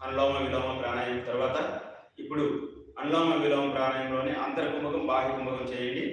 అనులోమ విలోమ ప్రాణాయామం తర్వాత ఇప్పుడు అనులోమ విలోమ ప్రాణాయామంలోనే అంతర్కుంభకం బాహ్య కుంభకం చేయండి.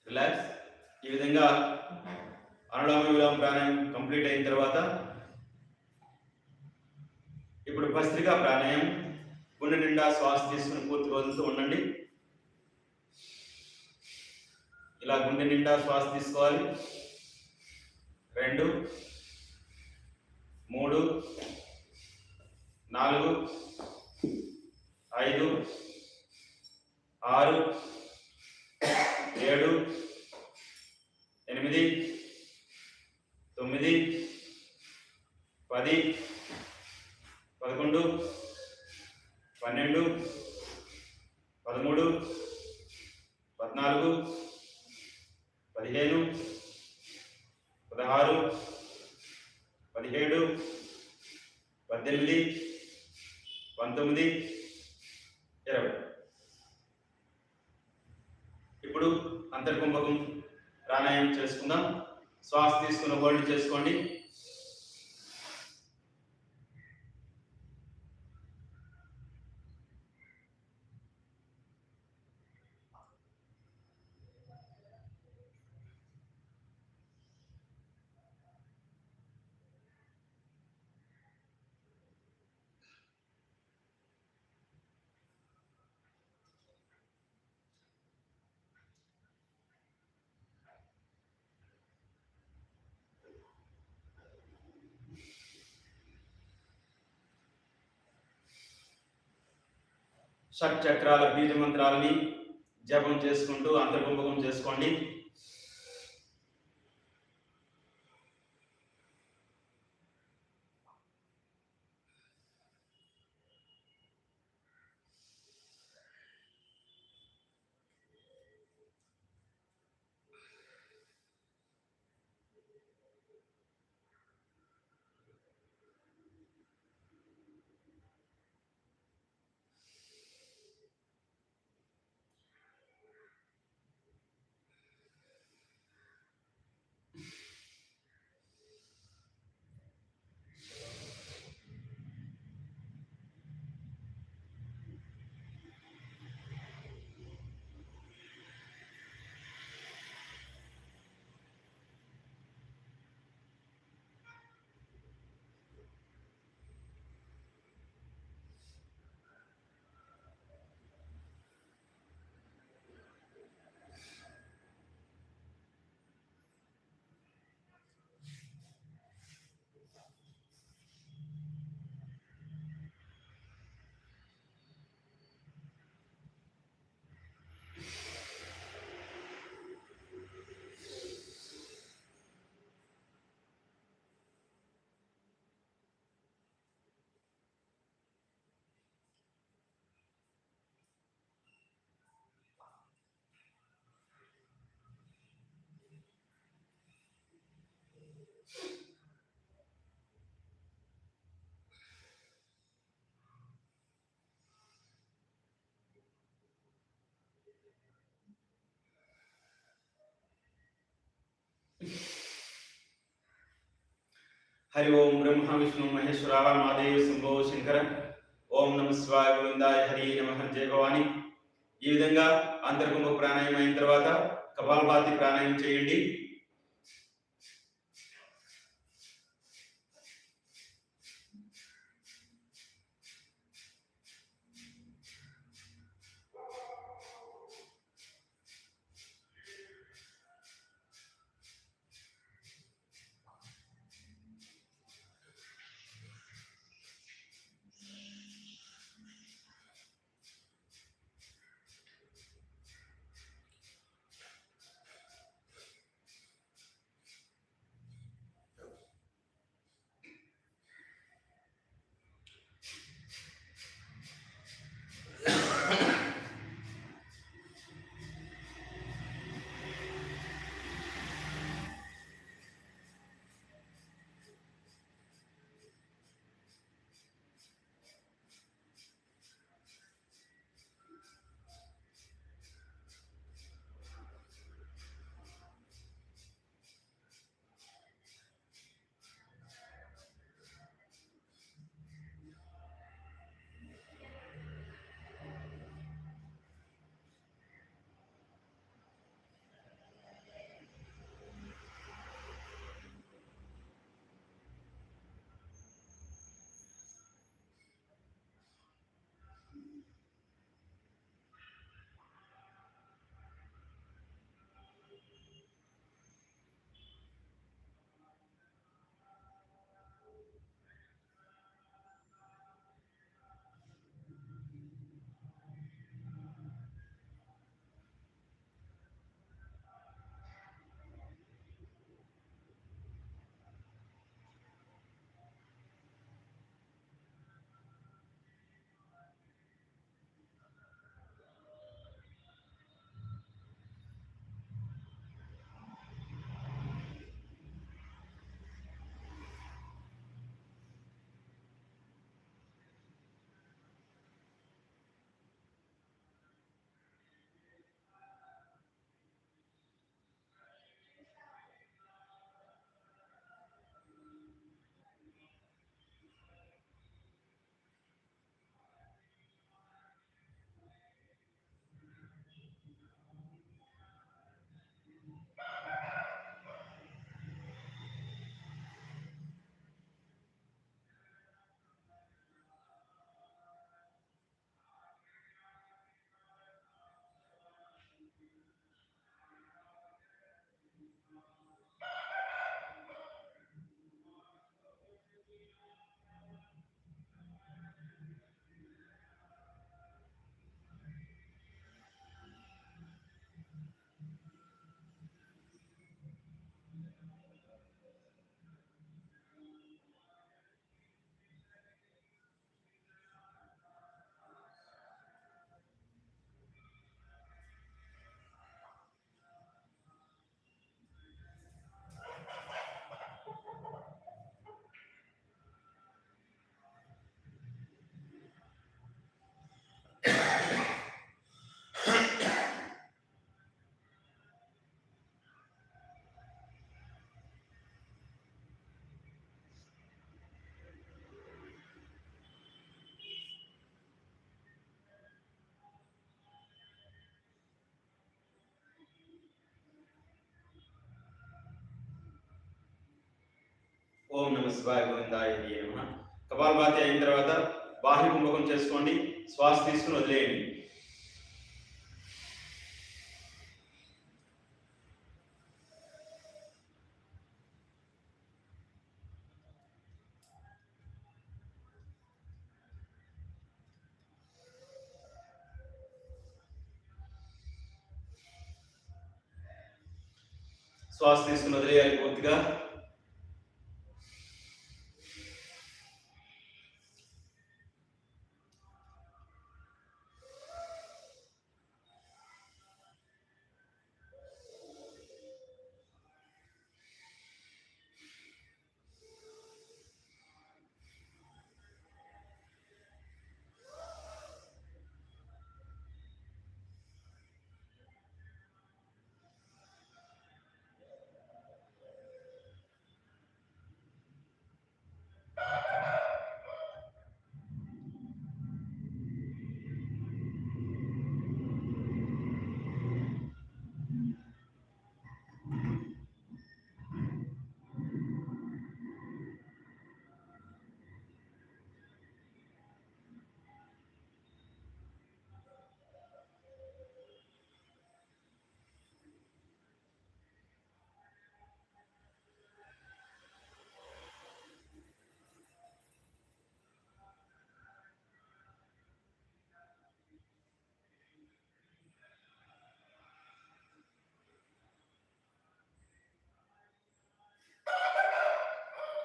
రిలాక్స్. ఈ విధంగా అనులోమ విలోమ ప్రాణాయామం కంప్లీట్ అయిన తర్వాత ఇప్పుడు భస్త్రికా ప్రాణాయామం. గుండె నిండా శ్వాస తీసుకుని పూర్తి వదులుతూ ఉండండి. ఇలా గుండె నిండా శ్వాస తీసుకోవాలి. 2, 3, 4, 5, 6, 7, 8, 9, 10, 11, 12, 13, 14, 15, 16, 17, 18, 19, 20. ఇప్పుడు అంతర్కుంభకం ప్రాణాయామం చేసుకుందాం. శ్వాస తీసుకుని హోల్డ్ చేసుకోండి. షట్ చక్రాల బీజ మంత్రాలని జపం చేసుకుంటూ అంతర్కుంభకం చేసుకోండి. హరి ఓం బ్రహ్మ విష్ణు మహేశ్వరావ మాదేవ శంభో శంకర. ఓం నమ శివాయ గోవిందాయ హరి నమ జయ భవాని. ఈ విధంగా అంతర్కుంభ ప్రాణాయామం అయిన తర్వాత కపాలభాతి ప్రాణాయామం చేయండి. ఓం నమ శివాయ గోవిందాయ హరి నమ. కపాలభాతి అయిన తర్వాత బాహ్య కుంభకం చేసుకోండి. శ్వాస తీసుకుని వదిలేయండి. శ్వాస తీసుకుని వదిలేయాలి పూర్తిగా.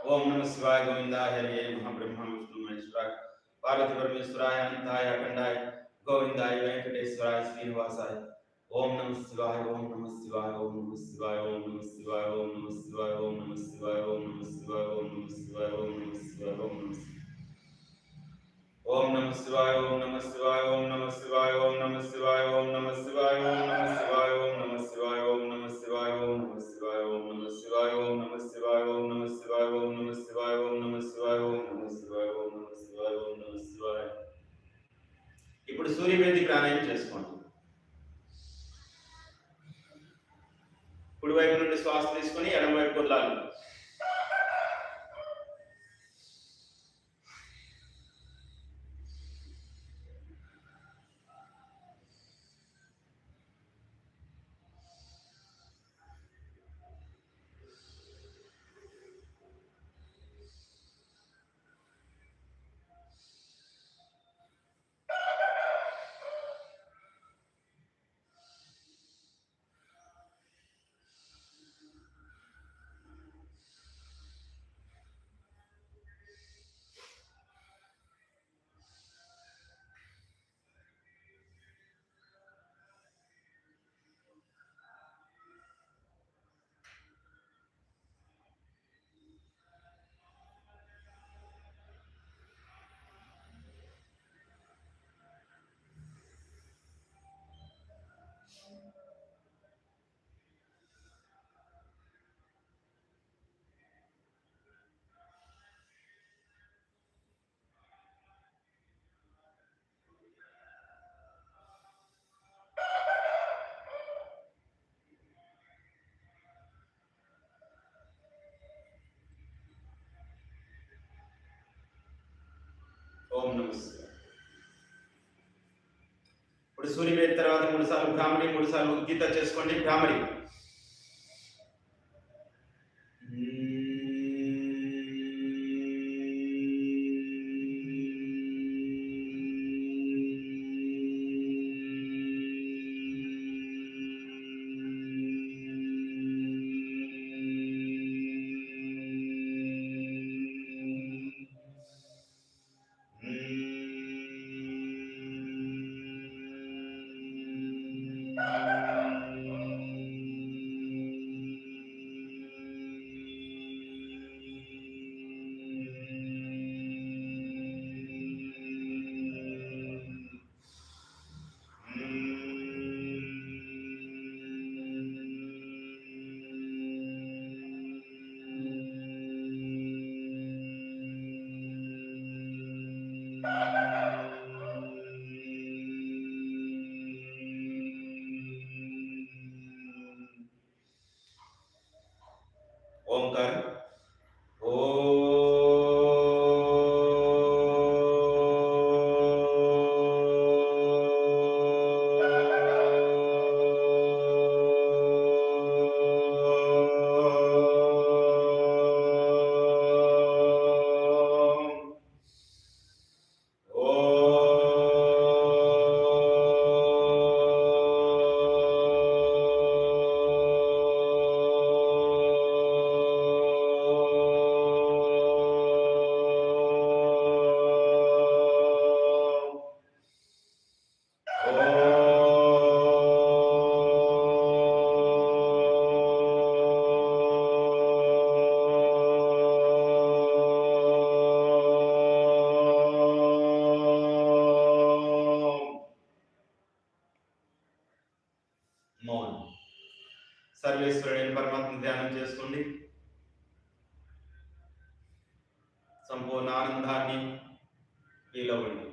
ओम नमः शिवाय गोविंदाय हरे नमः ब्रह्मा विष्णु महेश्वराय पार्वती परमेश्वराय अनंताय अखंडाय गोविंदाय वेंकटेश्वराय श्रीनिवासाय ओम नमः शिवाय ओम नमः शिवाय ओम नमः शिवाय ओम नमः शिवाय ओम नमः शिवाय ओम नमः शिवाय ओम नमः शिवाय ओम नमः शिवाय ओम नमः शिवाय ओम नमः ओम नमः शिवाय ओम नमः शिवाय ओम नमः शिवाय ओम नमः शिवाय ओम नमः शिवाय ओम नमः शिवाय ओम नमः शिवाय ओम नमः शिवाय ओम नमः शिवाय ओम नमः शिवाय ओम नमः शिवाय ओम नमः शिवाय ओम नमः शिवाय ओम नमः शिवाय ओम नमः शिवाय ओम नमः शिवाय ओम नमः शिवाय ఇప్పుడు సూర్యవేది ప్రాణాయామం చేసుకోండి కుడి వైపు నుండి శ్వాస తీసుకొని ఎడమ వైపు వదలాలి ఓం నమః శివాయ ఇప్పుడు సూర్యవేది తర్వాత 3 సార్లు భ్రామరి 3 సార్లు ఉద్గీత చేసుకోండి భ్రామరి ओंकार మౌనం సర్వేశ్వరుడైన పరమాత్మ ధ్యానం చేసుకోండి సంపూర్ణ ఆనందాన్ని ఫీల్ అవ్వండి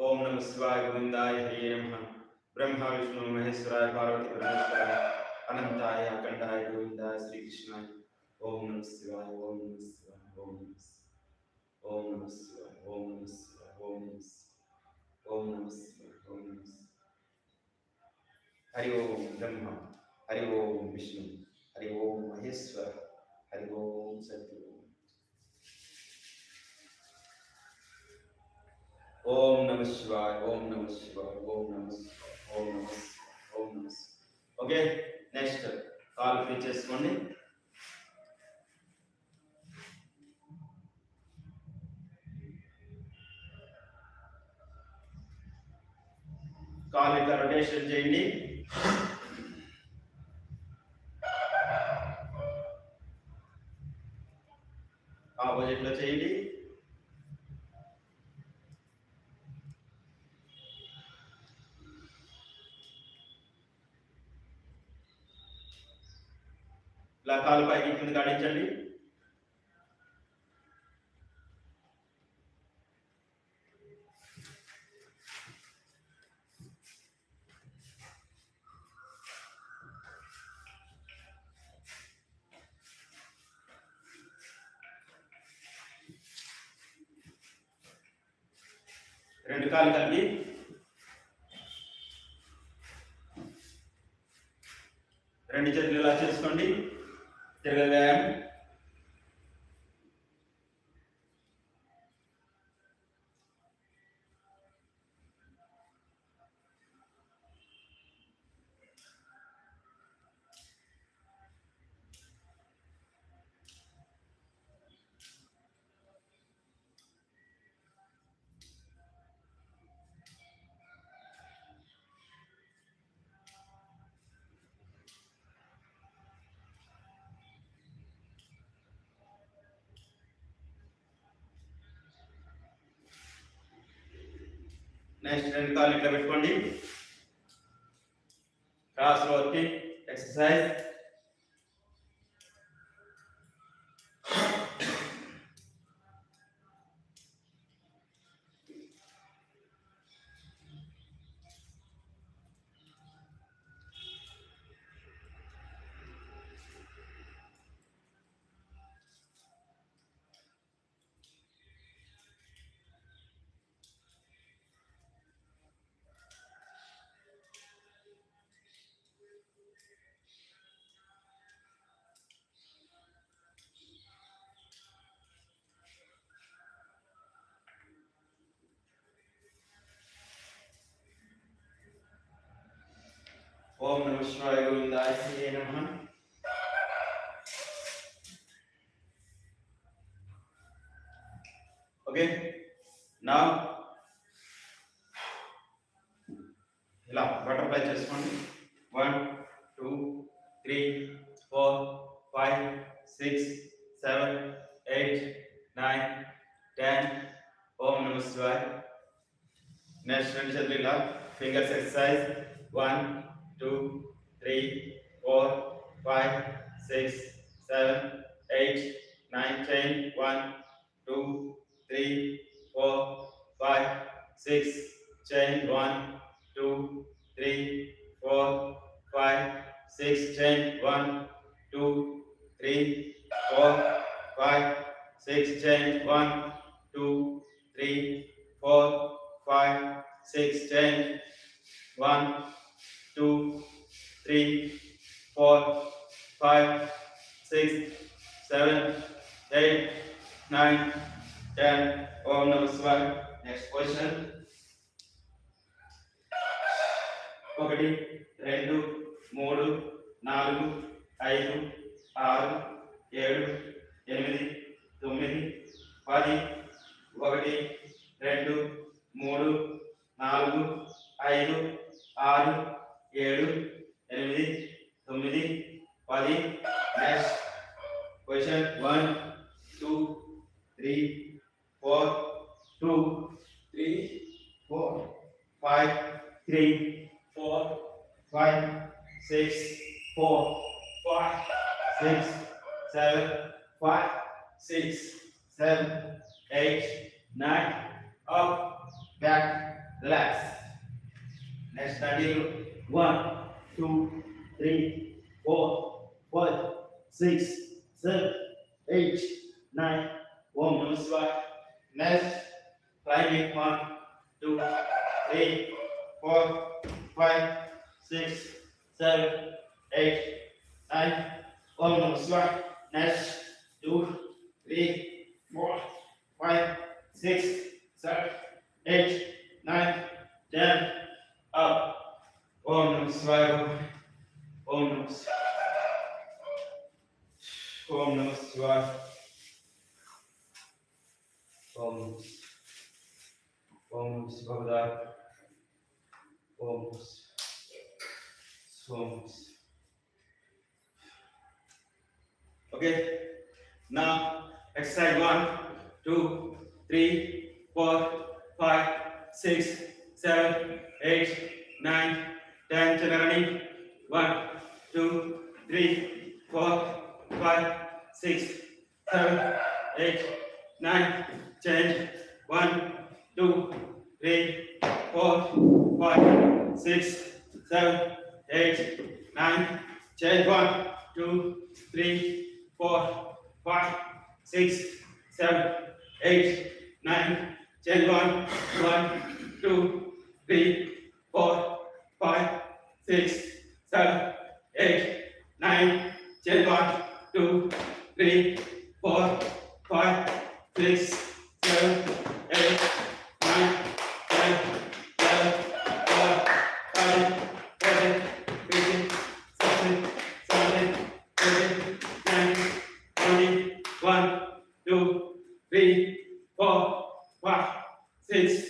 ओम नमः शिवाय गोविंदाय हरे नमः। ब्रह्मा विष्णु महेश्वराय पार्वती परमेश्वराय अनंताय अखंडाय गोविंदाय श्री कृष्णाय। ओम नमः शिवाय ओम नमः शिवाय ओम नमः शिवाय ओम नमः शिवाय ओम नमः शिवाय ओम नमः शिवाय ओम नमः शिवाय ओम नमः शिवाय। हरि ओम ब्रह्मा, हरि ओम विष्णु, हरि ओम महेश्वर, हरि ओम सद्गुरु। ओम नमः शिवाय ओम नमः शिवाय ओम नमः शिवाय ओम नमः शिवाय ओम नमः शिवाय। ओके, नेक्स्ट కాల్ ఫ్రీ చేసుకోండి. కాల్ ఇట్లా రొటేషన్ చేయండి. ఆపోజిట్ లో చేయండి. ఇలా కాలు పైకి కింద కాడించండి. రెండు కాలు కలిపి రెండు చేతులు ఇలా చేసుకోండి. తిరగ వ్యాయామం. నెక్స్ట్ రెండు కాళ్ళు ఇట్లా పెట్టుకోండి. Cross working exercise. ओम नमः शिवाय गोविंदाय हरे नमः। ओके, now ఇలా బటర్ఫ్లై చేసుకోండి. 1 2 3 4 5 6 7 8 9 10. ఓం నమః శివాయ. నెక్స్ట్ రెండు చేతులు ఇలా ఫింగర్స్ ఎక్సర్సైజ్. 1 2 3 4 5 6 7 8 9 10. 1 2 3 4 5 6 10. 1 2 3 4 5 6 10. 1 2 3 4 5 6 10. 1 2 3 4 5 6 10. 1 2 3 4 5 6 7 8 9 10. ఓం నమః శివాయ. Next position. 1 2 3 4 5 6 7 8 9 10. 1 2 3 4 5 6 7 8 9 10. Next position. 1 2 3 4 2 3 4 5 3 4 5 6 4 5 6 7 5 6 7 8 9. Up, back, Relax. Next, continue. 1, 2, 3, 4, 5, 6, 7, 8, 9. Om Namah Shivaya. Next, climbing. 1, 2, 3, 4, 5, 6, 7, 8, 9. Om Namah Shivaya. Next, 2, 3, 4, 5, 6, 7, 8, 9, 10. Up. Om Namah Shivaya. Om Namah Shivaya. Om Namah Shivaya. Om Namah Shivaya. Om Namah. Okay. Now exercise 1, 2, 3, 4, 5, 6, 7, 8, 9, 10. Children running. 1, 2, 3, 4, 5, 6, 7, 8, 9. Change. 1, 2, 3, 4, 5, 6, 7, 8, 9. Change. 1, 2, 3, 4, 5, 6, 7, 8, 9. Change. 1, 2, 3, 4, 5, 6, 7, 8, 9. Change. 1, 2, 3, 4, 5, 6, 7, 8, 9, 10, 11, 12, 13, 14, 15, 16, 17, 18, 19, 20, 1, 2, 3, 4, 5, 6,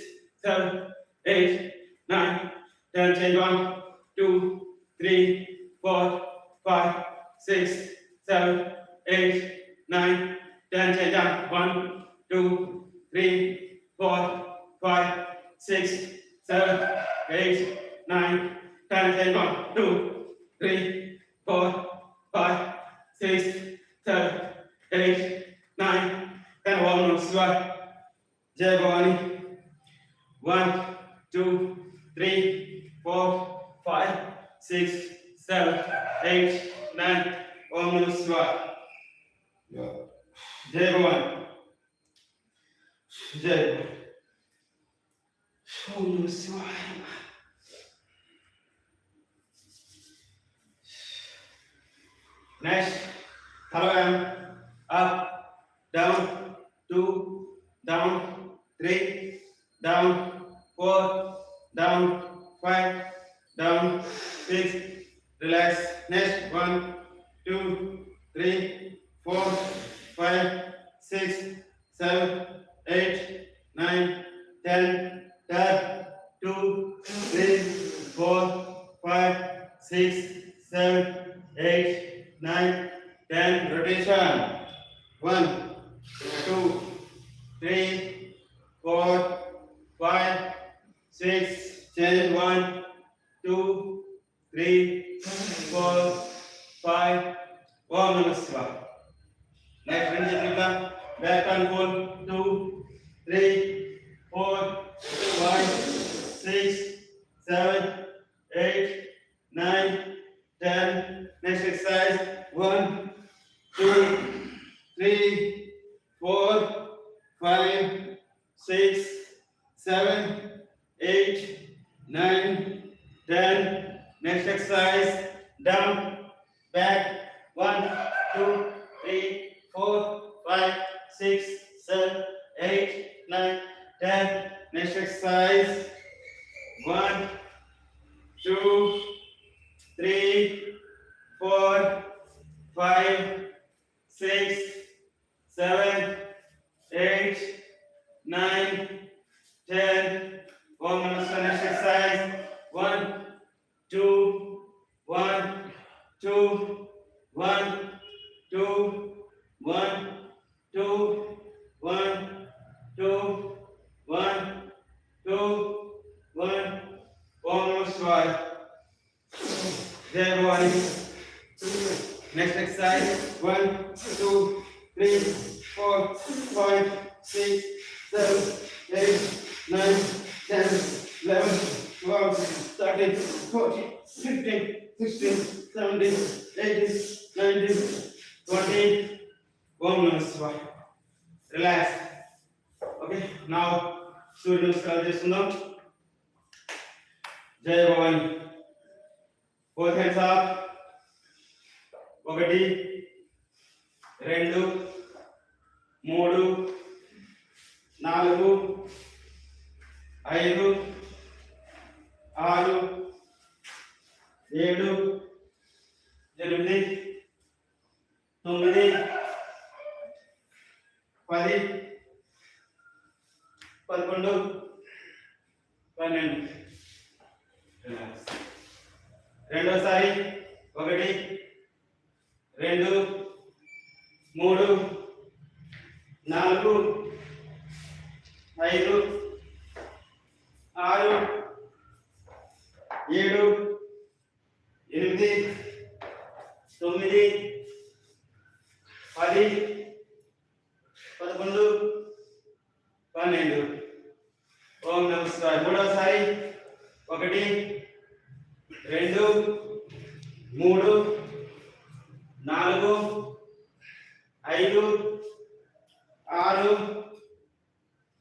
7, 8, 9, 10. Change. 1, 2, 3, 4, 5, 6, 7, 8, 9, 10. Change. 1, 2, 3, 4, 5, 6, 7, 8, 9, 10. Change. 1, 2, 3, 4, 5, 6, 7, 8, 9, 10. Om Namah Shivaya. Jai Bhavani. 1, 2, 3, 4, 5, 6, 7, 8, 9. Om Namah Shivaya. Jai Bhavani. Jai. Om Namah Shivaya. Next, hello, up, down, 2, down, 3, down, 4, down, 5, down, 6, relax. Next, 1, 2, 3, 4, 5, 6, 7, 8, 9, 10, 2, 3, 4, 5, 6, 7, 8, 9, 10. Rotation. 1, 2, 3, 4, 5, 6. Change. 1, 2, 3, 4, 5. Om Namah Shivaya. Next, Ranjit, back and forth. 2, 3, 4, 5, 6, 7, 8, 9, 10. Next exercise. 1, 2, 3, 4, 5, 6, 7, 8, 9, 10. Next exercise. Down, back. 1, 2, 3, 4, 5, 6, 7, 8, 9, 10. Next exercise. 1, 2, 3, 4, 5, 6, 7, 8, 9, 10. Om Namah Shivaya. Next exercise. 1, 2, 1, 2, 1, 2, 1, 2, 1, 2, 1, 2, 1. Om Namah Shivaya. Jai Bhavani. Next exercise. 1, 2, 3, 4, 5, 6, 7, 8, 9, 10. సూర్య నమస్కారం చేసుకుందాం. జై Bhavani. Both hands up. 1 2 3 4 5 6 7 8 9 10 11 12. రెండోసారి 1 2 3 4 5 6 7 8 9 10 11 12. ఓం నమస్కార. మూడోసారి 1 2 3 4 5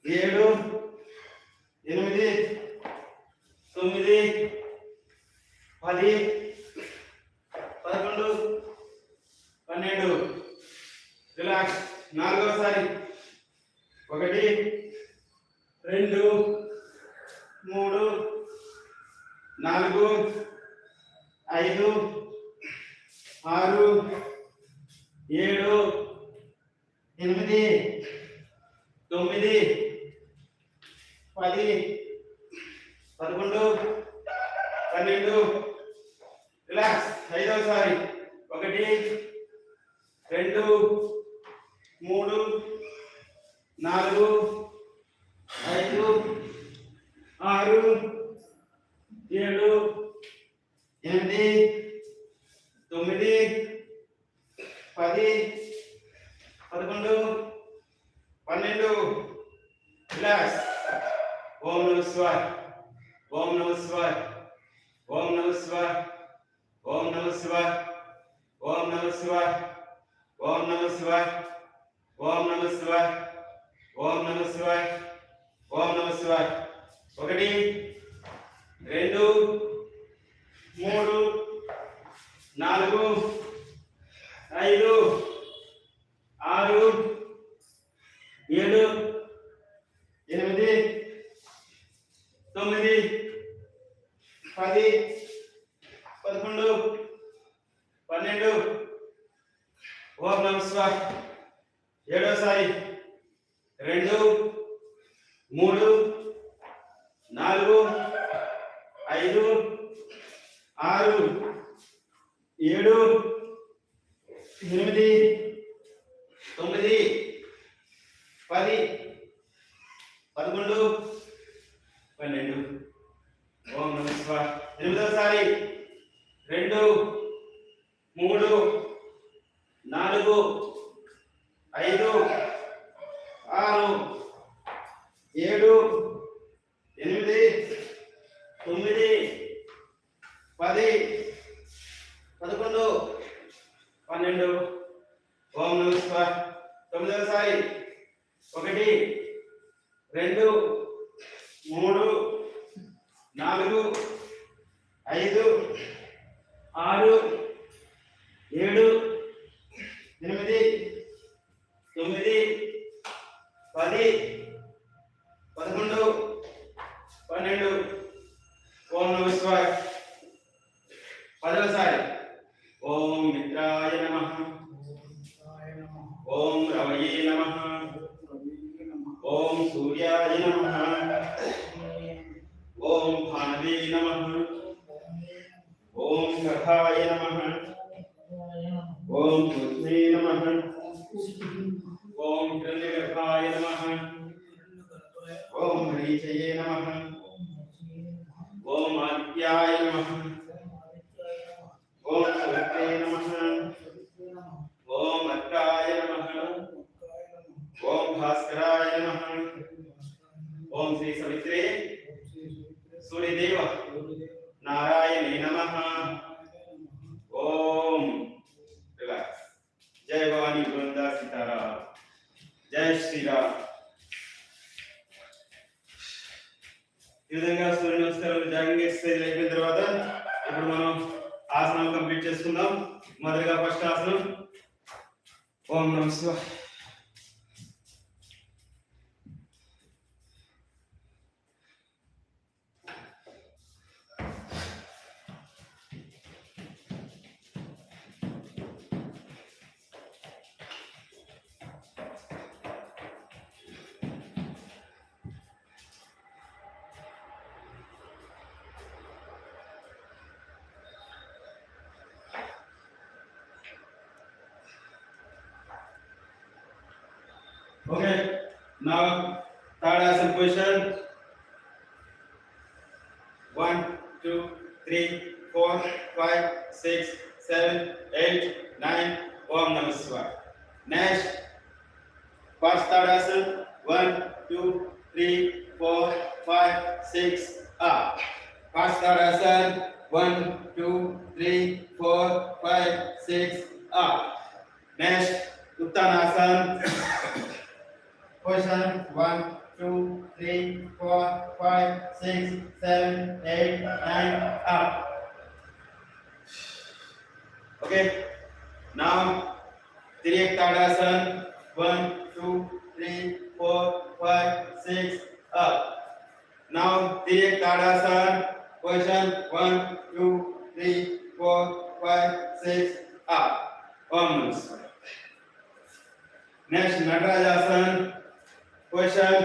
6 7 8 9 10 11 12. Relax. నాలుగోసారి 1 2 3 4 5 6 7 8 9 10 11 12. Relax. ఐదోసారి 1 2 3 4 5 6 7 8 9 10 11 12. Relax. ఓం నమః శివాయ. ఓం నమః శివాయ. ఓం నమః శివాయ. ఓం నమః శివాయ. ఓం నమః శివాయ. ఓం నమః శివాయ. ఓం నమః శివాయ. ఓం నమః శివాయ. ఓం నమః శివాయ. 1 2 3 4 5 6 7 8 9 10 11 12. ఓం నమః శివాయ. ఏడోసారి 2 3 4 5 6 7 8 9 10 11 12. ఓం నమః శివాయ. ఎనిమిదోసారి 2 3 4 5 6 7 8 9 10 11 12. ఓం నమః శివాయ. తొమ్మిదోసారి 1 2 3 4 5 6 7 8 9 10 11 12. ఓం నమః శివాయ. పదవసారి ఓం మిత్రాయ నమః. ఓం రవయే నమః. ఓం సూర్యాయ నమః. ఓం భానవే నమః. ఓం కథాయ నమః. ఓం కృష్ణే నమః. ఓం హిరణ్యగర్భాయ నమః. ఓం హరీచయే నమః. ఓం ఆదిత్యాయ నమః. ఓం సురతే నమః. ఓం అర్కాయ నమః. ఓం భాస్కరాయ నమః. ఓం శ్రీ సవిత్రే సూర్యదేవ నారాయణే నమః. ఓం. రిలాక్స్. జై భవానీ బృందా సీతారాం. జై శ్రీరామ్. ఈ విధంగా సూర్య నమస్కారాలు జాగింగ్ ఎక్సర్సైజ్ అయిపోయిన తర్వాత ఇప్పుడు మనం ఆసనాలు కంప్లీట్ చేసుకుందాం. మొదటిగా ఫస్ట్ ఆసనం ఓం నమః శివాయ. Okay, now third asana position. 1, 2, 3, 4, 5, 6, 7, 8, 9. Om Namah Shivaya. Next, first third asana. 1, 2, 3, 4, 5, 6, up. First third asana. 1, 2, 3, 4, 5, 6, up. Next, Uttanasana. Position 1, 2, 3, 4, 5, 6, 7, 8, 9, up. Okay. Now, Tiryak Tadasana. 1, 2, 3, 4, 5, 6, up. Now, Tiryak Tadasana. Position 1, 2, 3, 4, 5, 6, up. Om Namah Shivaya. Next, Natarajasana. Position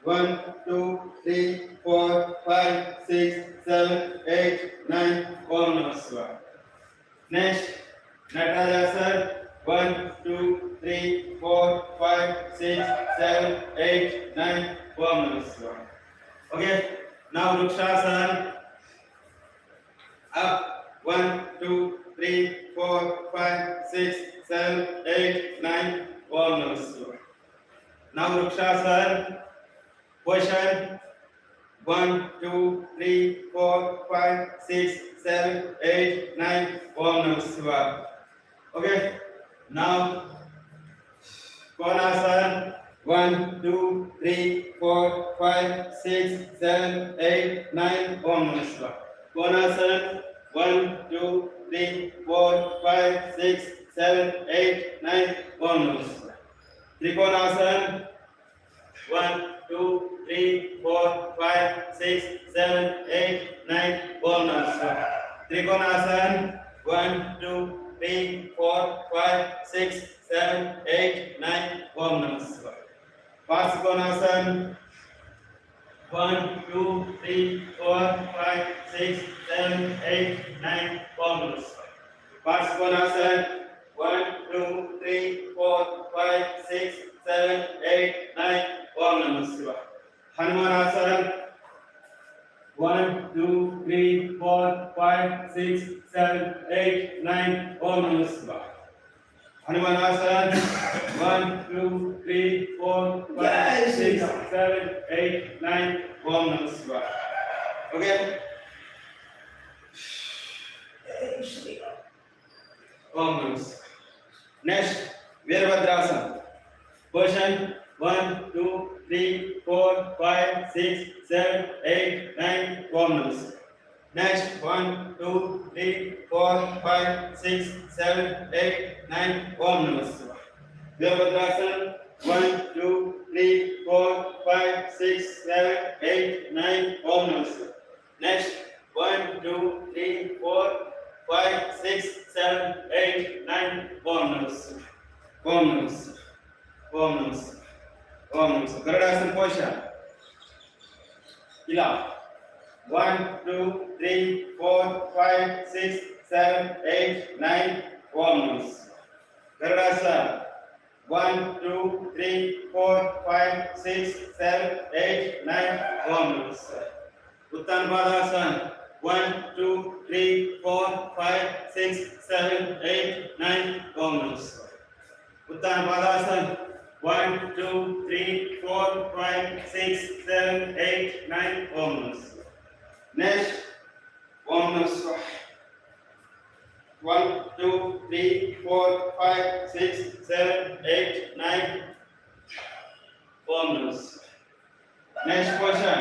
1, 2, 3, 4, 5, 6, 7, 8, 9. Om Namah Shivaya. Next, Natarajasana. 1, 2, 3, 4, 5, 6, 7, 8, 9. Om Namah Shivaya. Okay. Now Vrikshasana. Up. 1, 2, 3, 4, 5, 6, 7, 8, 9. Om Namah Shivaya. Now Vrikshasana. Position 1, 2, 3, 4, 5, 6, 7, 8, 9. Om Namah Shivaya. Okay. Now Konasana. 1, 2, 3, 4, 5, 6, 7, 8, 9. Om Namah Shivaya. Konasana. 1, 2, 3, 4, 5, 6, 7, 8, 9. Om Namah Shivaya. Trikonasana. 1, 2, 3, 4, 5, 6, 7, 8, 9. Om Namah Shivaya. Trikonasana. 1, 2, 3, 4, 5, 6, 7, 8, 9. Om Namah Shivaya. Parsvakonasana. 1, 2, 3, 4, 5, 6, 7, 8, 9. Om Namah Shivaya. Parsvakonasana. 1, 2, 3, 4, 5, 6, 7, 8, 9. Om Namah Shivaya. Hanumanasana. 1, 2, 3, 4, 5, 6, 7, 8, 9. Om Namah Shivaya. Hanumanasana. 1, 2, 3, 4, 5, 6, 7, 8, 9. Om Namah Shivaya. Okay. Om Namah Shivaya. Next, Virabhadrasana. Position 1, 2, 3, 4, 5, 6, 7, 8, 9. Om Namah Shivaya. Next, 1, 2, 3, 4, 5, 6, 7, 8, 9. Om Namah Shivaya. Virabhadrasana. 1, 2, 3, 4, 5, 6, 7, 8, 9. Om Namah Shivaya. Next, 1, 2, 3, 4, 5, 6, 7, 8, 9. Om Namah Shivaya. Om Namah Shivaya. Om Namah Shivaya. Om Namah Shivaya. Garudasana position. Ila. 1, 2, 3, 4, 5, 6, 7, 8, 9. Om Namah Shivaya. Garudasana. 1, 2, 3, 4, 5, 6, 7, 8, 9. Om Namah Shivaya. Uttanpadasana. 1, 2, 3, 4, 5, 6, 7, 8, 9. Om Namah Shivaya. Uttanpadasana. 1, 2, 3, 4, 5, 6, 7, 8, 9. Om Namah Shivaya. Next, Om Namah Shivaya. 1, 2, 3, 4, 5, 6, 7, 8, 9. Om Namah Shivaya. Next question.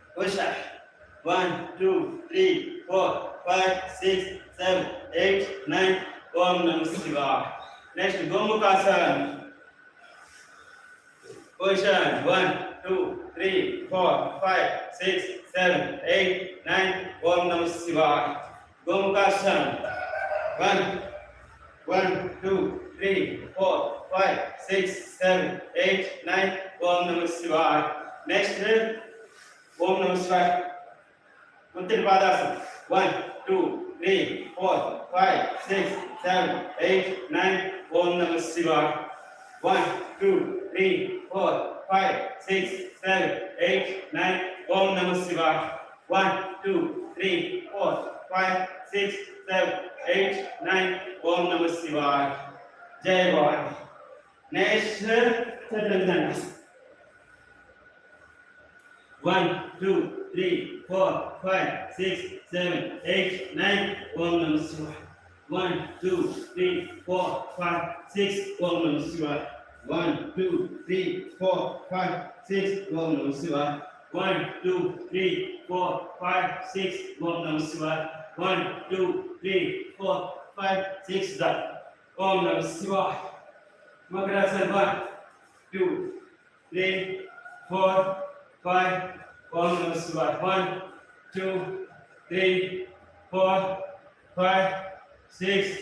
push up. 1, 2, 3, 4, 5, 6, 7, 8, 9. Om Namah Shivaya. Next, Gomukhasana. Position 1, 2, 3, 4, 5, 6, 7, 8, 9. Om Namah Shivaya. Gomukhasana. 1, 2, 3, 4, 5, 6, 7, 8, 9. Om Namah Shivaya. Next, Om Namah Shivaya. Uttanapadasan. 1, 2, 3, 4, 5, 6, 7, 8, 9. Om Namah Shivaya. 1, 2, 3, 4, 5, 6, 7, 8, 9. Om Namah Shivaya. 1, 2, 3, 4, 5, 6, 7, 8, 9. Om Namah Shivaya. Jai Bhavani. Next, Chaturanga. 1, 2, 3, 4, 5, 6, 7, 8, 9. Om Namah Shivaya. 1, 2, 3, 4, 5, 6. Om Namah Shivaya. 1, 2, 3, 4, 5, 6. Om Namah Shivaya. 1, 2, 3, 4, 5, 6. Om Namah Shivaya. 1, 2, 3, 4, 5, 6. Om Namah Shivaya. Makarasana. 1, 2, 3, 4, 5. Om Namah Shivaya. 1, 2, 3, 4, 5, 6.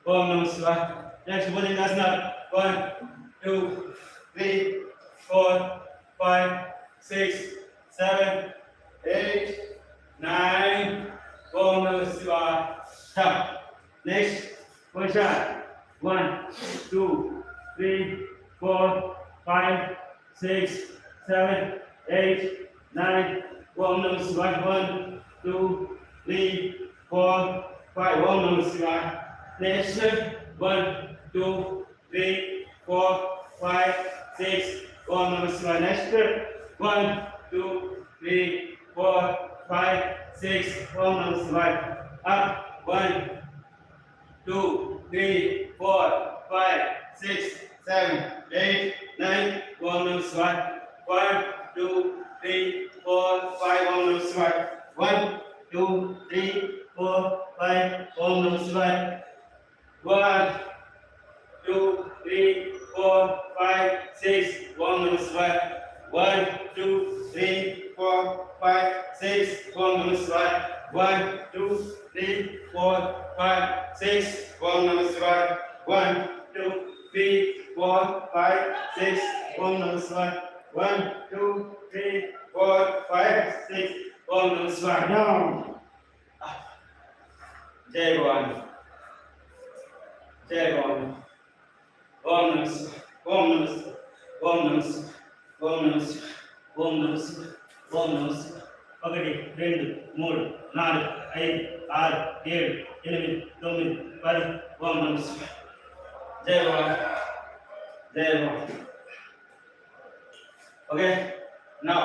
Om Namah Shivaya. Next, Bhujangasana. 1, 2, 3, 4, 5, 6, 7, 8, 9. Om Namah Shivaya. Stop. Next, position. 1, 2, 3, 4, 5, 6, 7, 8, 9. Om Namah Shivaya. 1, 2, 3, 4, 5. Om Namah Shivaya. Next, 1, 2, 3, 4, 5, 6. Om Namah Shivaya. Next, 1, 2, 3, 4, 5, 6. Om Namah Shivaya. Up. 1, 2, 3, 4, 5, 6, 7, 8, 9. Om Namah Shivaya. 1, 2, 3, 4, 5. Om Namah Shivaya. 1, 2, 3, 4, 5. Om Namah Shivaya. 1, 2, 3, 4, 5, 6. Om Namah Shivaya. 1, 2, 3, 4, 5, 6. Om Namah Shivaya. 1, 2, 3, 4, 5, 6. Om Namah Shivaya. 1, 2, 3, 4, 5, 6. Om Namah Shivaya. 1, 2, 3, 4, 5, 6. Om Namah Shivaya. Down. Jai Bhavani. Jai Bhavani. Om Namah Shivaya. Om Namah Shivaya. Om Namah Shivaya. Om Namah Shivaya. Om Namah Shivaya. Om Namah Shivaya. 1, 2, 3, 4, 5, 6, 7, 8, 9, 10. Om Namah Shivaya. Jai Bhavani. Jai Bhavani. Okay, now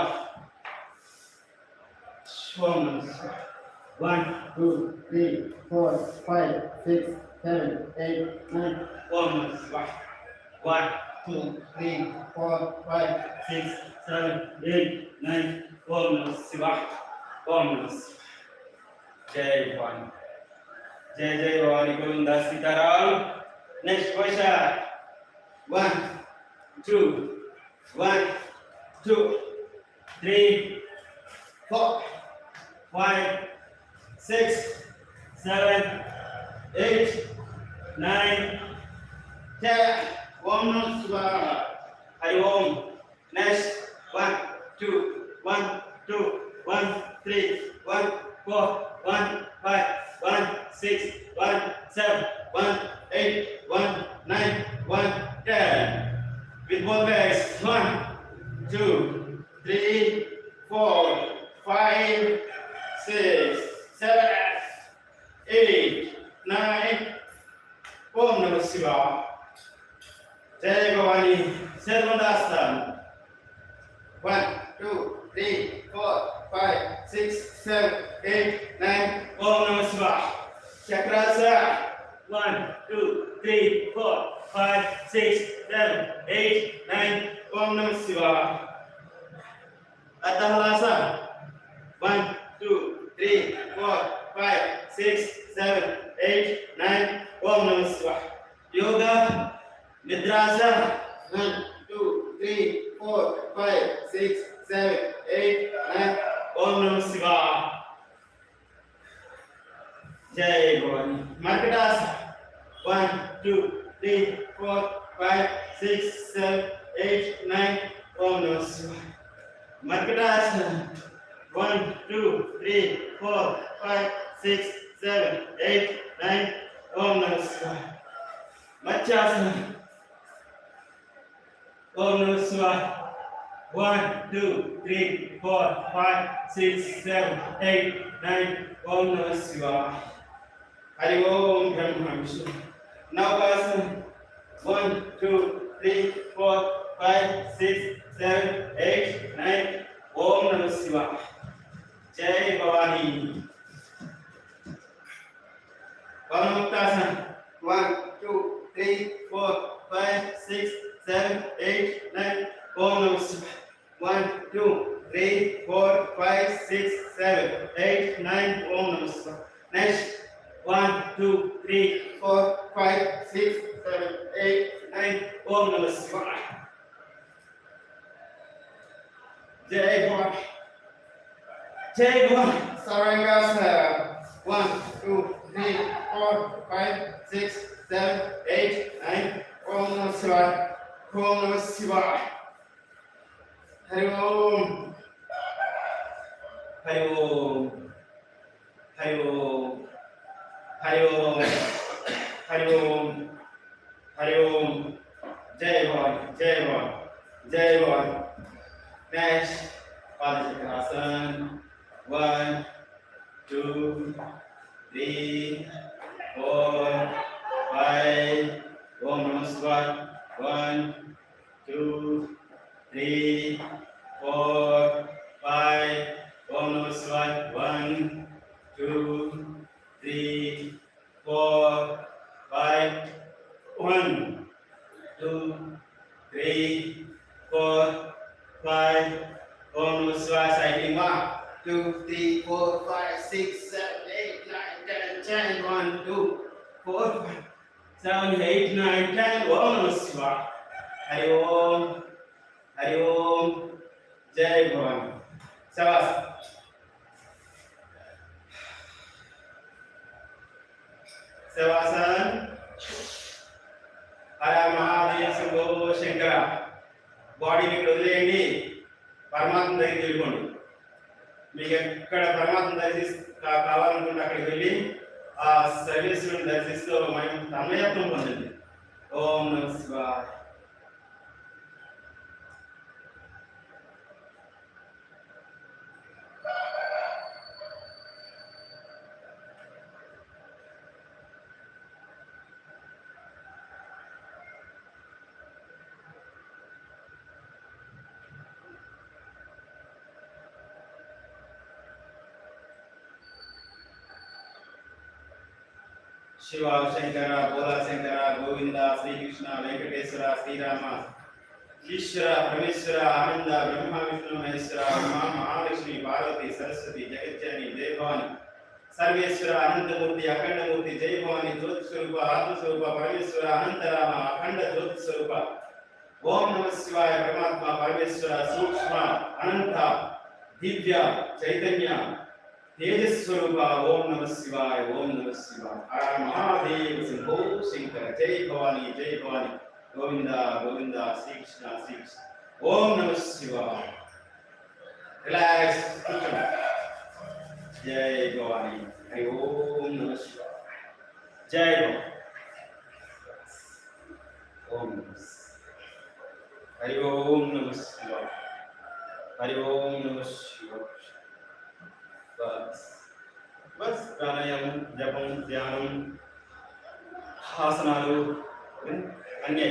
Om Namah Shivaya. 1, 2, 3, 4, 5, 6, 7, 8, 9. Om Namah Shivaya. 1, 2, 3, 4, 5, 6, 7, 8, 9. Om Namah Shivaya. Om Namah Shivaya. Jai Bhavani. Jai Jai Bhavani Govinda Sitaram. Next question. 1, 2, 1, 2, 3, 4, 5, 6, 7, 8, 9, 10. Om Namah Shivaya. Hari Om. Next. 1, 2, 1, 2, 1, 3, 1, 4, 1, 5, 1, 6, 1, 7, 1, 8, 1, 9, 1, 10. With both legs. 1, 2, 3, 4, 5, 6, 7, 8, 9. Om Namah Shivaya. Jai Bhavani. Sarvadasana. 1, 2, 3, 4, 5, 6, 7, 8, 9. Om Namah Shivaya. Chakrasana. 1, 2, 3, 4, 5, 6, 7, 8, 9. Om Namah Shivaya. Adhalasana. 1 2 3 4 5 6 7 8 9 ఓం నమః శివాయ యోగ నిద్రాస 1 2 3 4 5 6 7 8 9 ఓం నమః శివాయ జై భవాని మర్కటాస 1 2 3 4 5 6 7 8 9 ఓం నమః శివాయ మర్కటాస 1 2 3 4 5 6 7 8 9 ఓం నమః శివాయ మత్స్యాసన ఓం నమః శివాయ 1 2 3 4 5 6 7 8 9 ఓం నమః శివాయ హరి ఓం బ్రహ్మ విష్ణు నవకాసన 1 2 3 4 5 6 7 8 9 ఓం నమః శివాయ జై భవాని పవనముక్తాసన 1 2 3 4 5 6 7 8 9 ఓం నమః శివాయ 1 2 3 4 5 6 7 8 9 ఓం నమః శివాయ నెక్స్ట్ 1 2 3 4 5 6 7 8 9 ఓం నమః శివాయ జై భవాని జై భవాని సర్వాంగాసన 1 2 3 4 5 6 7 8 9 ఓం నమః శివాయ ఓం నమః శివాయ హరి ఓం హరి ఓం హరి ఓం హరి ఓం హరి ఓం హరి ఓం జై భవాని జై భవాని జై భవాని నెక్స్ట్ పాదచక్రాసన్ 1 2 3 4 5 ఓం నమః శివాయ 1 2 3 4 5 ఓం నమః శివాయ 1 2 3 4 5 1 2 3 4 5 ఓం నమః శివాయ సైకింగ్ 1 2 3 4 5 6 7 8 9 10 1 2 4 5 7 8 9 10 ఓం నమః శివాయ హరి ఓం హరి ఓం జై భవాని శవాస్ శవాసన్ హర మహాదేవ శంభో శంకర బాడీని ఇక్కడ వదిలేయండి పరమాత్మ దగ్గరికి వెళ్ళిపోండి మీకు ఎక్కడ పరమాత్మ కావాలనుకుంటే అక్కడికి వెళ్ళి ఆ సర్వేశ్వరుని దర్శిస్తూ మనం తన్మయత్వం పొందండి ఓం నమః శివాయ శివ శంకర భోలా శంకర గోవింద శ్రీకృష్ణ వెంకటేశ్వర శ్రీరామ ఈశ్వర పరమేశ్వర ఆనంద బ్రహ్మ విష్ణు మహేశ్వర ఉమా మహాలక్ష్మి పార్వతి సరస్వతి జగజ్జని జై భవాని సర్వేశ్వర అనంతమూర్తి అఖండమూర్తి జై భవాని జ్యోతి స్వరూప ఆత్మస్వరూప పరమేశ్వర అనంతరామ అఖండ జ్యోతి స్వరూప ఓం నమః శివాయ పరమాత్మ పరమేశ్వర సూక్ష్మ అనంత దివ్య చైతన్య తేజస్వరూప ఓం నమః శివాయ ఓం నమః శివాయ హర మహాదేవ శంభో శంకర జై భవాని గోవింద గోవింద శ్రీకృష్ణ శ్రీకృష్ణ ఓం నమః శివాయ రిలాక్స్ జై భవాని హరి ఓం నమః శివాయ జై భవాని ఓం నమః హరి ఓం నమః శివాయ హరి ఓం నమః శివాయ बस प्राणायाम जपम ध्याనం ఆసనాలు అన్నీ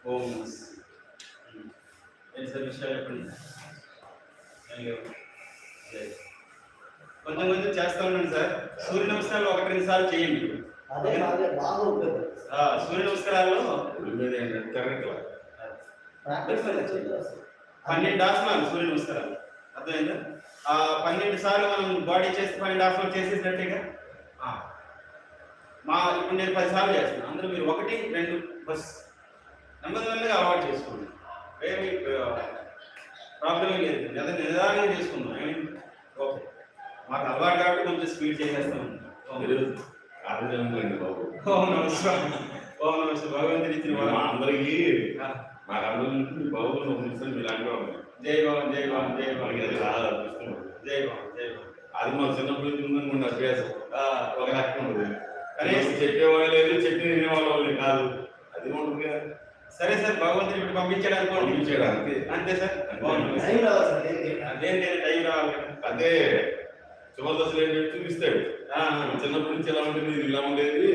ఓం ऐसे విషయాలు చెప్పండి కొంతమంది చేస్తా ఉన్నాను సార్ సూర్య నమస్కారాలు 1-2 సార్లు చేయండి సూర్య నమస్కారాల్లో 12 ఆసనాలు సూర్య నమస్కారాలు. అర్థమైందా? ఆ 12 సార్లు మనం బాడీ చేస్తే 12 ఆసనాలు చేసేసినట్టేగా. ఇప్పుడు నేను 10 సార్లు చేస్తున్నాను. అందరూ మీరు 1, 2 బస్ నెమ్మదిగా అలవాటు చేసుకోండి. ఏమి ప్రాబ్లం లేదు, నిదానంగా చేసుకుందాం. ఓకే, మాకు అలవాటు కాబట్టి కొంచెం స్పీడ్ చేసేస్తాం. భగవంతుడి ఇచ్చిన అందరికీ నాకు అందరికీ బాబు ఇలాంటి జై భవన్ జై భవన్ జై భవన్ అది రాదు జై భవన్ జై భవన్. అది మన చిన్నప్పటి నుంచి ఉందనుకోండి అభ్యాసం ఒక రకం ఉంది. కానీ చెప్పేవాళ్ళు లేదు, చెప్పి తినేవాళ్ళు కాదు, అది ఉంటుంది కదా. సరే సార్, భగవంతుని ఇప్పుడు పంపించడానికి పంపించడానికి అంతే సార్. అదేం టైం రావాలి కదా. అదే చివరి దశలు ఏంటంటే చూపిస్తాడు. చిన్నప్పటి నుంచి ఎలా ఉంటుంది, ఇది ఇలా ఉండేది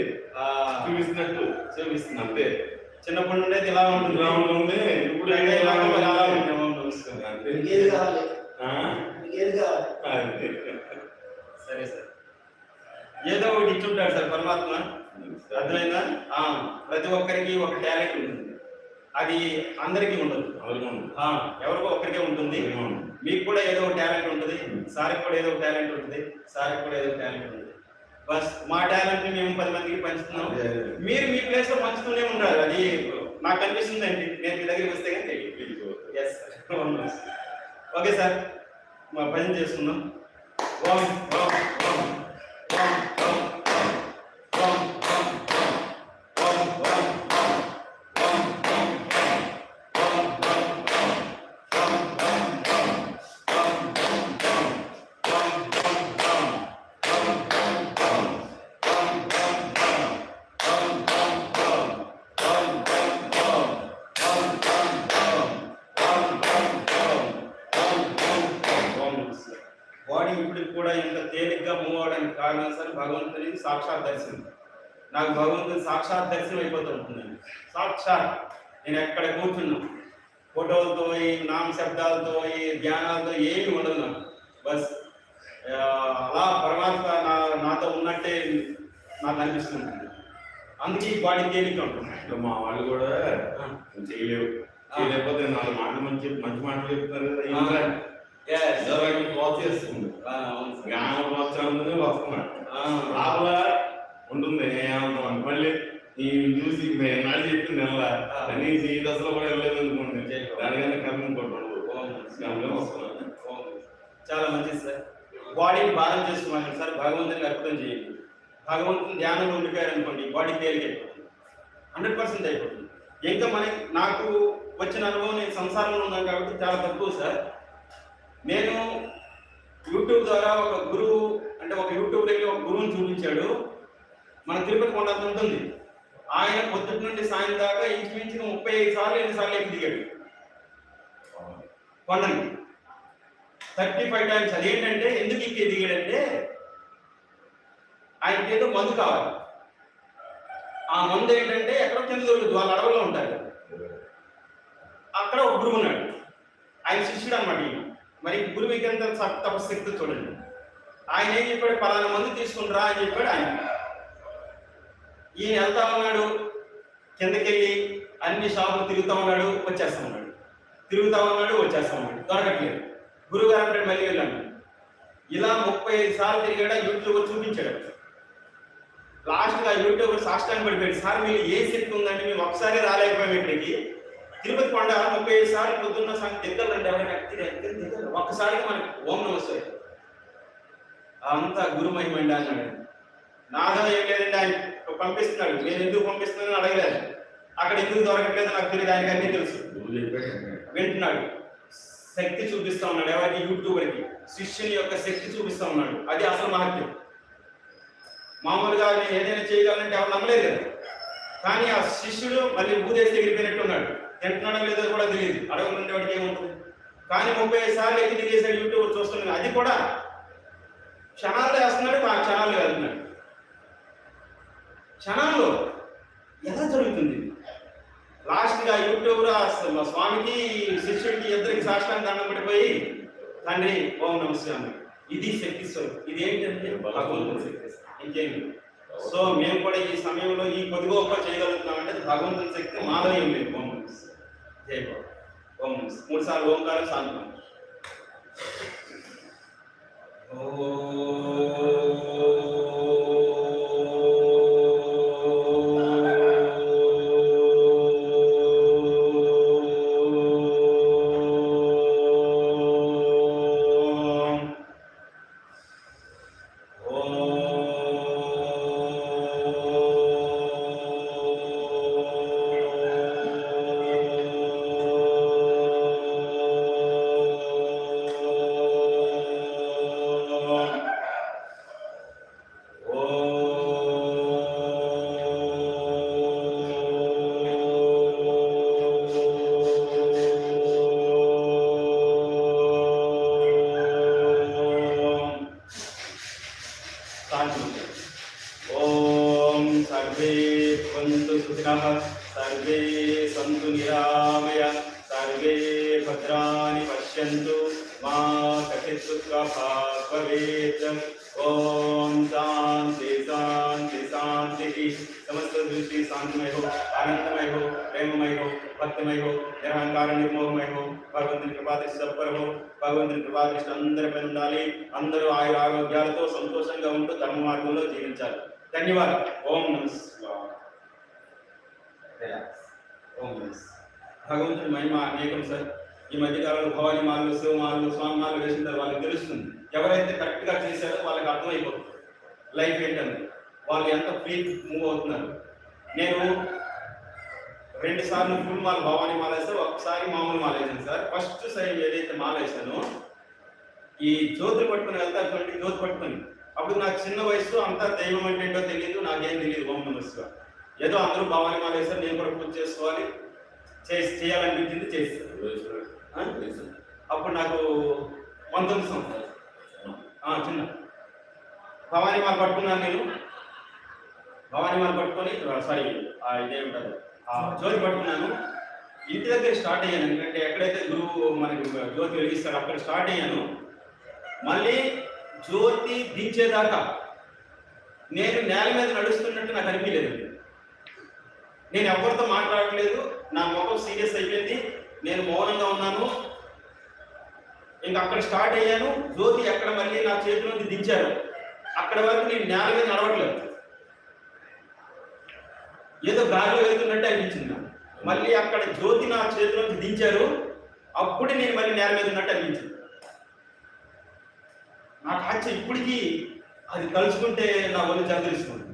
చూపిస్తున్నట్టు చూపిస్తుంది అంతే. చిన్నప్పటి నుండి ఇలా ఉంటుంది, ఇలా ఉంటుంది, ఇప్పుడు సరే సార్, ఏదో ఒకటి ఇచ్చుంటాడు సార్ పరమాత్మ. అర్థమైందా? ప్రతి ఒక్కరికి ఒక టాలెంట్ ఉంటుంది, అది అందరికీ ఉండదు, ఎవరికో ఒక్కరికే ఉంటుంది. మీకు కూడా ఏదో ఒక టాలెంట్ ఉంటుంది, సార్కి కూడా ఏదో ఒక టాలెంట్ ఉంటుంది, సార్కి కూడా ఏదో ఒక టాలెంట్ ఉంటుంది. బస్ మా టాలెంట్ ని మేము 10 మందికి పంచుతున్నాం, మీరు మీ ప్లేస్ లో పంచుతూనే ఉండాలి. అది నాకు అనిపిస్తుంది అండి, నేను మీ దగ్గరికి వస్తే కానీ ఓకే సార్, మా పని చేసుకుందాం. ఓం ఓం ఓం ఓం ఓం ఓం ఓం ఓం బాడీ ఇప్పుడు కూడా ఇంత తేలిగ్గా మూవ్ అవడానికి కారణం సార్ భగవంతుని సాక్షాత్ దర్శనం. నాకు భగవంతుని సాక్షాత్ దర్శనం అయిపోతూ ఉంటుందండి. సాక్షాత్ నేను ఎక్కడ కూర్చున్నా, ఫోటోలతో ఈ నామ శబ్దాలతో ఈ ధ్యానాలతో ఏమి ఉండదు నాకు. బస్ అలా పరమాత్మ నాతో ఉన్నట్టే నాకు అనిపిస్తుంది. అందుకే ఈ బాడీ తేలిగ్గా ఉంటుంది. మా వాళ్ళు కూడా చేయలేవు, చేయలేకపోతే 4 మాటలు మంచి మాటలు చెప్తారు కదా, ప్రోత్సహిస్తుంది. ప్రోత్సాహంతోనే వస్తున్నాడు లోపల ఉంటుంది. మళ్ళీ ఈ చూసి నాడు చెప్పింది నెల కనీసం ఈ దశలో కూడా వెళ్ళలేదు అనుకోండి, దానికన్నా కర్మ ఇంకోటి వస్తున్నాను. చాలా మంచిది సార్. బాడీని భారం చేసుకోవాలి సార్, భగవంతుని అర్థం చేయండి. భగవంతుని ధ్యానంలో ఉండిపోయారనుకోండి, బాడీ తేలికైపోతుంది, 100% అయిపోతుంది. ఇంకా నాకు వచ్చిన అనుభవం, నేను సంసారంలో ఉన్నాను కాబట్టి చాలా తక్కువ సార్. నేను యూట్యూబ్ ద్వారా ఒక గురువు, అంటే ఒక యూట్యూబ్ దగ్గర ఒక గురువుని చూపించాడు. మన తిరుపతి కొండ ఉంటుంది, ఆయన పొద్దుటి నుండి సాయం దాకా ఇంచుమించు 35 సార్లు 8 సార్లు ఎక్కి దిగాడు కొండని, 35 టైమ్స్. అదేంటంటే ఎందుకు ఎక్కి దిగాడంటే ఆయనకి ఏదో మందు కావాలి. ఆ మందు ఏంటంటే ఎక్కడో కింద దొరుకుతుంది, వాళ్ళ అడవుల్లో ఉంటారు. అక్కడ ఒక గురువు ఉన్నాడు, ఆయన శిష్యుడు అన్నమాట. మరి గురువుకి ఎంత తపశక్తి చూడండి. ఆయన ఏం చెప్పాడు, పలానా మంది తీసుకుంటారా అని చెప్పాడు. ఆయన ఈయన వెళ్తా ఉన్నాడు, కిందకెళ్ళి అన్ని షాపులు తిరుగుతూ ఉన్నాడు, వచ్చేస్తా ఉన్నాడు, తిరుగుతూ ఉన్నాడు, వచ్చేస్తా ఉన్నాడు, దొరకట్లేదు. గురువు గారు అంటే మళ్ళీ వెళ్ళాను. ఇలా 35 సార్లు తిరిగాడు. యూట్యూబ్ చూపించాడు. లాస్ట్గా యూట్యూబ్ సాష్టాంగ పడిపోయాడు. సార్ మీరు ఏ శక్తి ఉందంటే మేము ఒకసారి రాలేకపోయాం ఇక్కడికి. తిరుపతి కొండ 35 సార్లు పొద్దున్న దిగ్గలండి, ఎవరైనా ఒక్కసారిగా మనకి ఓం నమస్తే అంతా గురు మహిమండి అన్నాడు. నాదో ఏం లేదండి, ఆయన పంపిస్తున్నాడు. నేను ఎందుకు పంపిస్తున్నానని అడగలేదు, అక్కడ ఎందుకు దొరకట్లేదు నాకు తెలియదు, ఆయనకి అన్నీ తెలుసు. వింటున్నాడు, శక్తి చూపిస్తా ఉన్నాడు. ఎవరికి? యూట్యూబర్కి శిష్యుని యొక్క శక్తి చూపిస్తా ఉన్నాడు. అది అసలు మహత్యం. మామూలుగా నేను ఏదైనా చేయగలంటే ఎవరు నమ్మలేదు కదా. కానీ ఆ శిష్యుడు మళ్ళీ ఊదేసి ఎగిరిపోయినట్టున్నాడు. తింటున్నాడో లేదో కూడా తెలియదు, అడగకుంటే వాడికి ఏముంటుంది. కానీ 35 సార్లు ఎక్కి దిగేసాడు. యూట్యూబ్ చూస్తున్నాడు, అది కూడా క్షణాల్లో వేస్తున్నాడు, ఆ క్షణాల్లో వెళ్తున్నాడు. క్షణాల్లో ఎలా జరుగుతుంది? లాస్ట్గా యూట్యూబర్ మా స్వామికి శిష్యుడికి ఇద్దరికి సాష్టాంగ దండం పడిపోయి తండ్రి ఓం నమస్తే అన్నాడు. ఇది శక్తి స్వరూపం. ఇది ఏంటంటే భగవంతుని శక్తి, ఇంకేమి. సో మేము కూడా ఈ సమయంలో ఈ కొద్దిగా చేయగలుగుతున్నామంటే భగవంతుని శక్తి మాలో ఏం లేదు. ఓం నమస్తే. జై బాబు. ఓం 3 సార్లు ఓంకారం శాంతం. ఓం సర్వే భవంతు సుఖినః, సర్వే సంతు నిరామయ, సర్వే భద్రాణి పశ్యంతు, మా కచిత్ దుఃఖభాగ్ భవేత్. ఓం శాంతి శాంతి శాంతి. समस्त दृष्टि शांतिमय हो, आनंदमय हो, प्रेममय हो, भक्तिमय हो, निरहंकार निर्मोहमय हो. भगवंతుని కృపా దృష్టి సర్వపర హో. భగవంతుని కృపా దృష్టి అందరిపై ఉండాలి. అందరూ ఆయుర ఆరోగ్యాలతో సంతోషంగా ఉంటూ ధర్మ మార్గంలో జీవించాలి. ధన్యవాదాలు. ఓం నమః శివాయ. ఓం నమః. భగవంతుని మహిమ అనేకం సార్. ఈ మధ్యకాలంలో భవానీ మాలలు, శివమాలలు, స్వామి మాలలు వేసిన తర్వాత వాళ్ళకి తెలుస్తుంది. ఎవరైతే కరెక్ట్ గా చేశారో వాళ్ళకి అర్థమైపోతుంది లైఫ్ ఏంటని, వాళ్ళు ఎంత ఫ్రీ మూవ్ అవుతున్నారు. నేను 2 సార్లు ఫుల్ మాల భవానీ మాల వేస్తే, ఒకసారి మామూలు మాల వేసాను సార్. ఫస్ట్ సైడ్ ఏదైతే మాల వేసానో ఈ జ్యోతులు పట్టుకుని వెళ్తారు చూడండి, జ్యోతి పట్టుకుని. అప్పుడు నాకు చిన్న వయసు, అంతా దైవం అంటే ఏంటో తెలియదు, నాకేం తెలియదు. ఓం నమః శివాయ. ఏదో అందరూ భవానీ మాల వేస్తారు, నేను కూడా పూజ చేసుకోవాలి, చేయాలనిపించింది, చేస్తాను. అప్పుడు నాకు 19 సంవత్సరాలు చిన్న భవానీ మాల పట్టుకున్నాను. నేను భవానీ మాల పట్టుకొని సారీ ఇదేమిటారు జ్యోతి పట్టుకున్నాను. ఇంటి దగ్గర స్టార్ట్ అయ్యాను, ఎందుకంటే ఎక్కడైతే గురువు మనకి జ్యోతి వెలిగిస్తాడో అక్కడ స్టార్ట్ అయ్యాను. మళ్ళీ జ్యోతి దించేదాకా నేను నేల మీద నడుస్తున్నట్టు నాకు అనిపించలేదు. నేను ఎవరితో మాట్లాడట్లేదు, నా ముఖం సీరియస్ అయిపోయింది, నేను మౌనంగా ఉన్నాను. ఇంకా అక్కడ స్టార్ట్ అయ్యాను. జ్యోతి ఎక్కడ మళ్ళీ నా చేతిలోంచి దించారు, అక్కడ వరకు నేను నేల మీద నడవట్లేదు, ఏదో గాలిలో వెళ్తున్నట్టు అనిపించింది. మళ్ళీ అక్కడ జ్యోతి నా చేతిలోంచి దించారు, అప్పుడు నేను మళ్ళీ నేల మీద ఉన్నట్టు అనిపించింది. నాకు ఆశ్చర్యం, ఇప్పటికీ అది తలుచుకుంటే నా ఒళ్ళు చదిరిస్తుంది.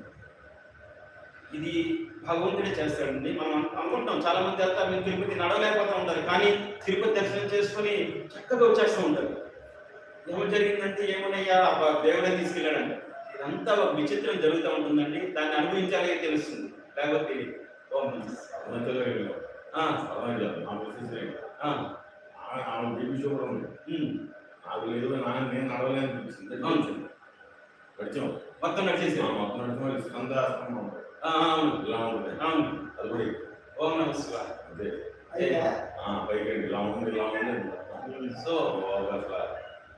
ఇది భగవంతుడే చేస్తాడండి. మనం అనుకుంటాం, చాలా మంది వెళ్తారు, మీరు తిరుపతి నడవలేకపోతూ ఉంటారు, కానీ తిరుపతి దర్శనం చేసుకుని చక్కగా వచ్చేస్తూ ఉంటారు. ఏమో జరిగిందంటే ఏమన్నాయ్యా దేవుడే తీసుకెళ్ళాడండి. ఇదంతా ఒక విచిత్రం జరుగుతూ ఉంటుందండి. దాన్ని అనుభవించాలి తెలుస్తుంది, లేకపోతే తెలియదు. నేను నడవలేని మొత్తం నడిచేసి ఓం నమః శివాయ. పైకి ఇలా ఉంది ఇలా ఉంది. సో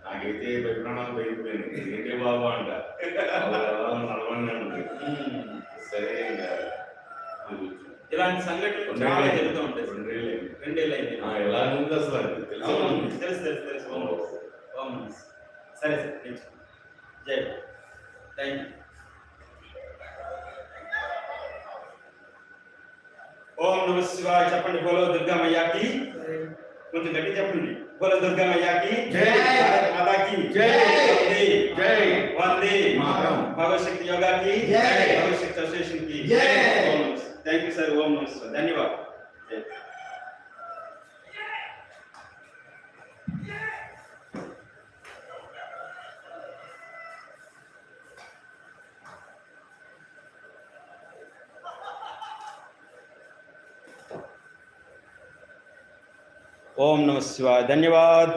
నాకైతే ప్రాణాలు బయటపోయింది. ఏంటి బాబు అంట నడవండి. సరే ఇలాంటి సంఘటనలు చాలా జరుగుతూ ఉంటాయి. 2 ఏళ్ళు అయింది. ఎలా ఉంది అసలు తెలుసు. ఓం నమః. సరే సార్, జై థ్యాంక్ యూ. ఓం నమః శివాయ. చెప్పండి, బోలో దుర్గా మయ్యాకి. కొంచెం గట్టి చెప్పండి. బోలో దుర్గా మయ్యాకి జై, మాతాకి జై, జై వందే మాతరం. భగవశక్తి యోగాకి జై, భగవశక్తి అసోసియేషన్ కి జై. ఓం నమః. Thank you sir. ఓం నమః. ధన్యవాదాలు. ఓం నమః శివాయ. ధన్యవాద్.